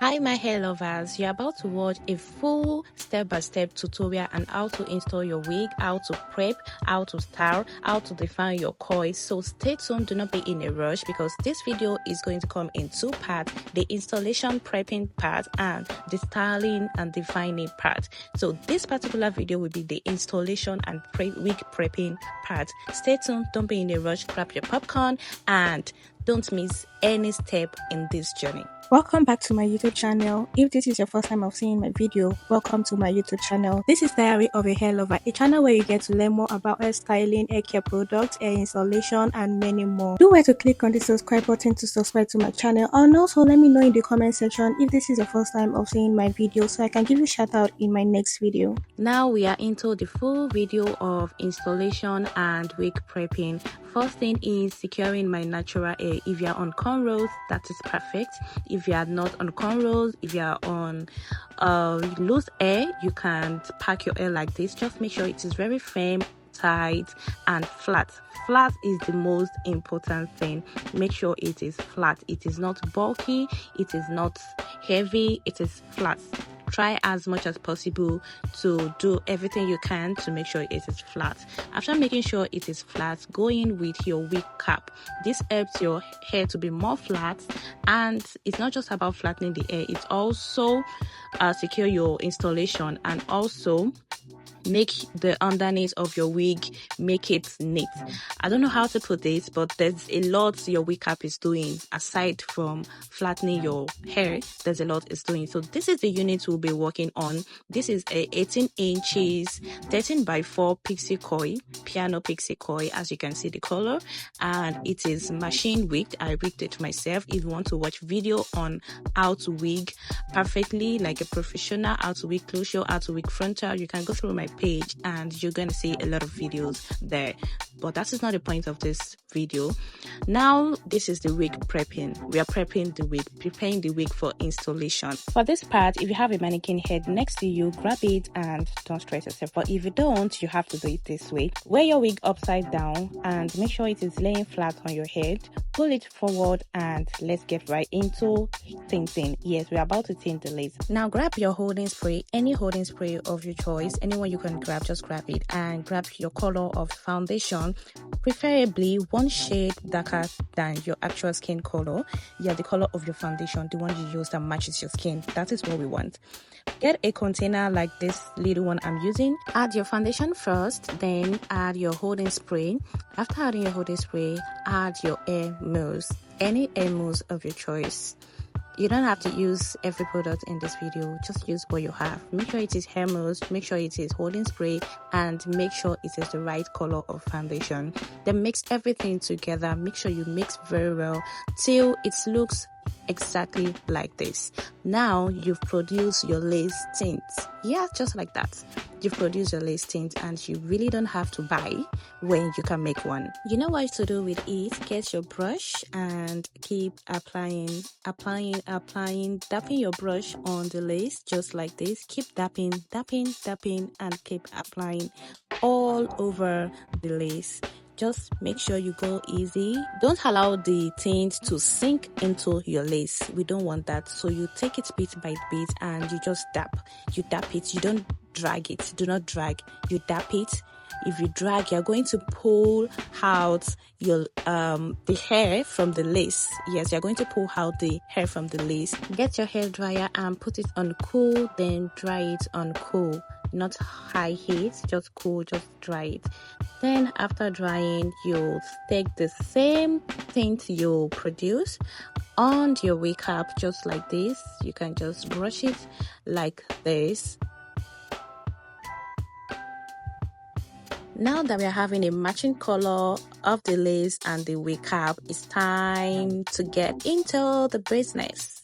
Hi my hair lovers, you're about to watch a full step-by-step tutorial on how to install your wig, how to prep, how to style, how to define your coils. So stay tuned, do not be in a rush because this video is going to come in two parts, the installation prepping part and the styling and defining part. So this particular video will be the installation and wig prepping part. Stay tuned, don't be in a rush, grab your popcorn and don't miss any step in this journey. Welcome back to my YouTube channel. If this is your first time of seeing my video, welcome to my YouTube channel. This is Diary of a Hair Lover, a channel where you get to learn more about hair styling, hair care products, hair installation, and many more. Do where to click on the subscribe button to subscribe to my channel, and also let me know in the comment section if this is your first time of seeing my video so I can give you a shout out in my next video. Now we are into the full video of installation and wig prepping. First thing is securing my natural hair. If you are on cornrows, that is perfect. If you are not on cornrows, if you are on loose hair, you can pack your hair like this. Just make sure it is very firm, tight and flat. Flat is the most important thing. Make sure it is flat. It is not bulky, it is not heavy, it is flat. Try as much as possible to do everything you can to make sure it is flat. After making sure it is flat, go in with your wig cap. This helps your hair to be more flat, and it's not just about flattening the hair, it's also secure your installation and also make the underneath of your wig, make it neat. I don't know how to put this, but there's a lot your wig cap is doing aside from flattening your hair. There's a lot it's doing. So this is the unit we'll be working on. This is a 18 inches 13 by 4 pixie coil, piano pixie coil, as you can see the color, and it is machine wigged. I rigged it myself. If you want to watch video on how to wig perfectly like a professional, how to wig closure, how to wig frontal, you can go through my page and you're going to see a lot of videos there, but that is not the point of this video. Now this is the wig prepping. We are prepping the wig, preparing the wig for installation. For this part, if you have a mannequin head next to you, grab it and don't stress yourself, but if you don't, you have to do it this way. Wear your wig upside down and make sure it is laying flat on your head. Pull it forward and let's get right into tinting. Yes, we're about to tint the lace. Now grab your holding spray, any holding spray of your choice, anyone you can grab, just grab it, and grab your color of foundation, preferably one shade darker than your actual skin color. Yeah, the color of your foundation, the one you use that matches your skin. That is what we want. Get a container like this little one I'm using. Add your foundation first, then add your holding spray. After adding your holding spray, add your hair mousse, any hair mousse of your choice. You don't have to use every product in this video, just use what you have. Make sure it is hair mousse, make sure it is holding spray, and make sure it is the right color of foundation. Then mix everything together. Make sure you mix very well till it looks exactly like this. Now you've produced your lace tint. Yeah, just like that. You've produced your lace tint and you really don't have to buy when you can make one. You know what to do with it. Get your brush and keep applying, dapping your brush on the lace just like this. Keep dapping and keep applying all over the lace. Just make sure you go easy. Don't allow the tint to sink into your lace. We don't want that. So you take it bit by bit and you just dap. You dap it. You don't drag it. Do not drag. You dap it. If you drag, you're going to pull out your the hair from the lace. Yes, you're going to pull out the hair from the lace. Get your hair dryer and put it on cool, then dry it on cool. Not high heat, just cool, just dry it. Then after drying, you'll take the same tint you produce on your wig cap just like this. You can just brush it like this. Now that we are having a matching color of the lace and the wig cap, it's time to get into the business.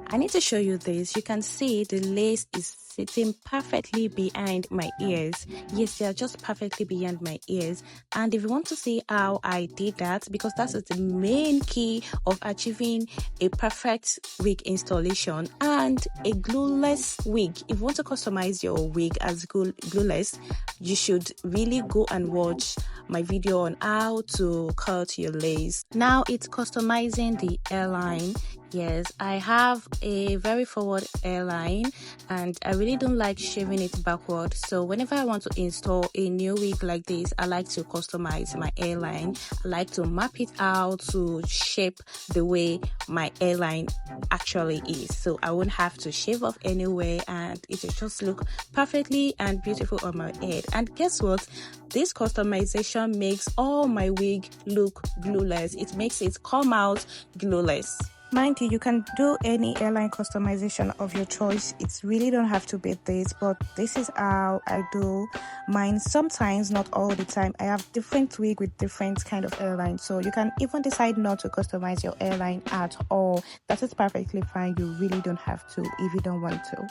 I need to show you this. You can see the lace is sitting perfectly behind my ears. Yes, they are just perfectly behind my ears. And if you want to see how I did that, because that is the main key of achieving a perfect wig installation and a glueless wig. If you want to customize your wig as glueless, you should really go and watch my video on how to cut your lace. Now it's customizing the hairline. Yes, I have a very forward hairline and I really don't like shaving it backward. So whenever I want to install a new wig like this, I like to customize my hairline. I like to map it out to shape the way my hairline actually is. So I won't have to shave off anywhere and it will just look perfectly and beautiful on my head. And guess what? This customization makes all my wig look glueless. It makes it come out glueless. Mind you, you can do any hairline customization of your choice. It really don't have to be this, but this is how I do mine. Sometimes, not all the time. I have different wig with different kind of hairline, so you can even decide not to customize your hairline at all. That is perfectly fine. You really don't have to if you don't want to.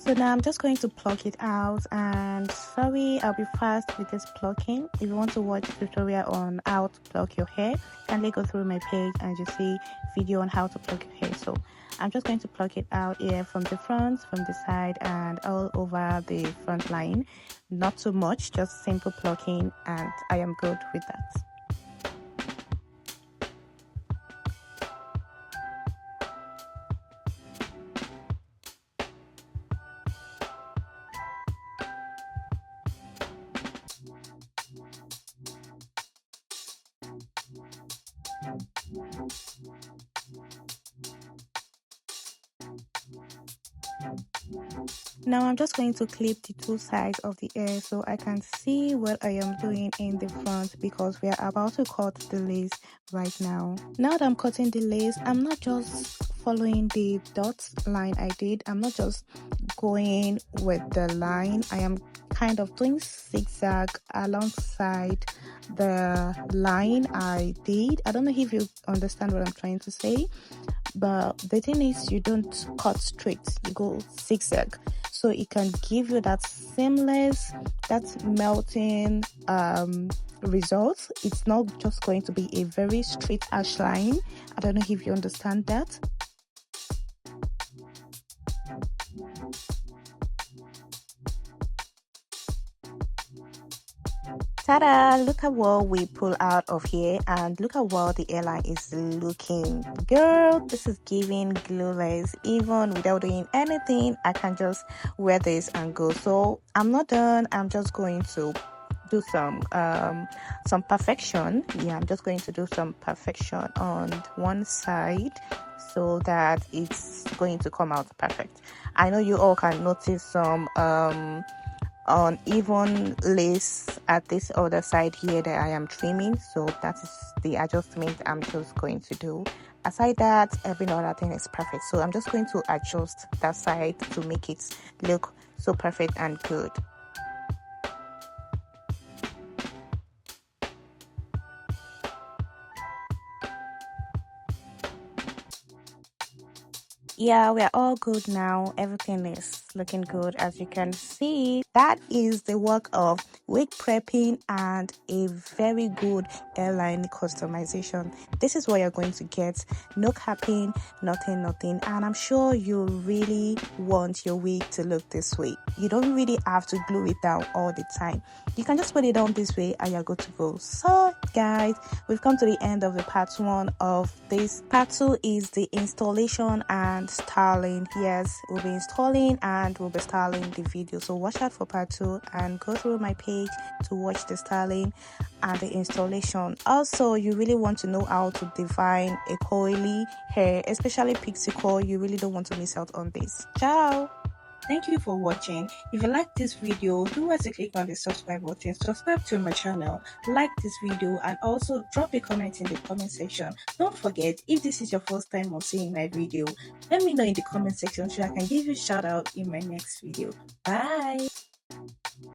So now I'm just going to pluck it out, and sorry, I'll be fast with this plucking. If you want to watch a tutorial on how to pluck your hair, kindly go through my page and you see video on how to pluck your hair. So I'm just going to pluck it out here from the front, from the side, and all over the front line. Not too much, just simple plucking, and I am good with that. Now I'm just going to clip the two sides of the hair so I can see what I am doing in the front, because we are about to cut the lace right now. Now that I'm cutting the lace, I'm not just following the dots line I did. I'm not just going with the line. I am kind of doing zigzag alongside the line I did. I don't know if you understand what I'm trying to say, but the thing is, you don't cut straight, you go zigzag, so it can give you that seamless, that melting result. It's not just going to be a very straight ash line. I don't know if you understand that. Ta-da! Look at what we pull out of here, and look at what the hairline is looking. Girl, this is giving glueless. Even without doing anything, I can just wear this and go. So I'm not done. I'm just going to do some perfection. Yeah, I'm just going to do some perfection on one side so that it's going to come out perfect. I know you all can notice some uneven lace at this other side here that I am trimming, so that is the adjustment I'm just going to do. Aside that, every other thing is perfect, so I'm just going to adjust that side to make it look so perfect and good. Yeah, we are all good now. Everything is looking good. As you can see, that is the work of wig prepping and a very good hairline customization. This is what you're going to get. No capping, nothing. And I'm sure you really want your wig to look this way. You don't really have to glue it down all the time. you can just put it on this way and you're good to go. So guys, we've come to the end of the part 1 of this. Part 2 is the installation and styling. Yes, we'll be installing and we'll be styling the video, so watch out for part 2 and go through my page to watch the styling and the installation. Also, you really want to know how to define a coily hair, especially pixie coil. You really don't want to miss out on this. Ciao. Thank you for watching. If you like this video, do also click on the subscribe button, subscribe to my channel, like this video, and also drop a comment in the comment section. Don't forget, if this is your first time of seeing my video, let me know in the comment section so I can give you a shout out in my next video. Bye.